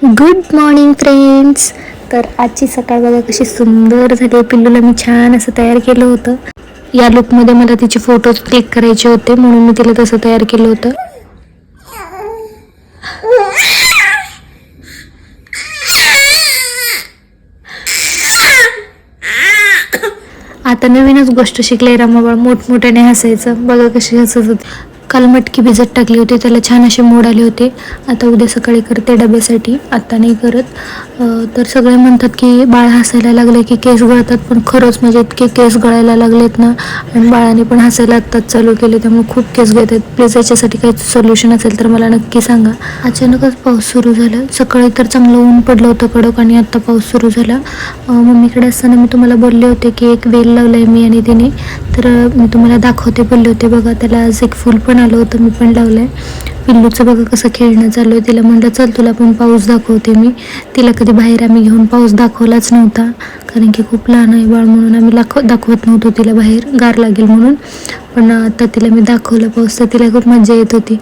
Good morning friends. तर आजची सकाळ बघा कशी सुंदर झाली. पिल्लूला मी छान असं तयार केलं होतं. या लुकमध्ये मला तिचे फोटोज क्लिक करायचे होते म्हणून मी तिला तसं तयार केलं होतं. आता नवीनच गोष्ट शिकले रमाबाळ, मोठमोठ्याने हसायचं. बघा कशी हसत होती. काल मटकी भिजत टाकली होती, त्याला छान असे मोड आले होते. आता उद्या सकाळी करते डब्यासाठी, आता नाही करत. तर सगळे म्हणतात की बाळ हसायला लागले की केस गळतात, पण खरंच म्हणजे इतके केस गळायला लागलेत ना. आणि बाळाने पण हसायला आत्ताच चालू केले, त्यामुळे खूप केस गळतात. प्लीज याच्यासाठी काही सोल्युशन असेल तर मला नक्की सांगा. अचानकच पाऊस सुरू झाला. सकाळी तर चांगलं ऊन पडलं होतं कडक, आणि आता पाऊस सुरू झाला. मम्मीकडे असताना मी तुम्हाला बोलले होते की एक वेल लावलाय मी आणि तिने, तर मी तुम्हाला दाखवते बोलले होते. बघा त्याला आज एक फुल पण आलं होतं, मी पण लावलंय. पिल्लूचं बघा कसं खेळणं चालू आहे. तिला म्हटलं चल तुला पण पाऊस दाखवते मी. तिला कधी बाहेर आम्ही घेऊन पाऊस दाखवलाच नव्हता, कारण की खूप लहान आहे बाळ म्हणून आम्ही दाखवत नव्हतो तिला बाहेर, गार लागेल म्हणून. पण आता तिला मी दाखवलं पाऊस, तर तिला खूप मजा येत होती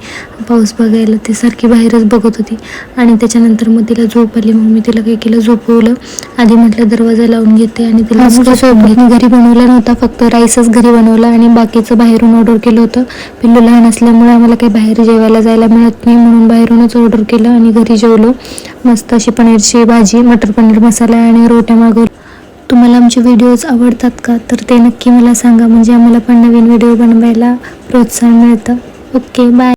पाऊस बघायला. ती सारखी बाहेरच बघत होती. आणि त्याच्यानंतर मग तिला झोप आली, मग मी तिला काय केलं, झोपवलं. आधी म्हटलं दरवाजा लावून घेते आणि तिला मी घरी बनवला नव्हता, फक्त राईसच घरी बनवला आणि बाकीचं बाहेरून ऑर्डर केलं होतं. पिल्लू लहान असल्यामुळे आम्हाला काही बाहेर जेवायला जायला मिळत नाही, म्हणून बाहेरूनच ऑर्डर केलं आणि घरी जेवलो. मस्त अशी पनीरची भाजी, मटर पनीर मसाला आणि रोट्या मागवल्या. तुम्हाला आमचे व्हिडिओज आवडतात का, तर ते नक्की मला सांगा, म्हणजे आम्हाला पण नवीन व्हिडिओ बनवायला प्रोत्साहन मिळतं. Okay, bye.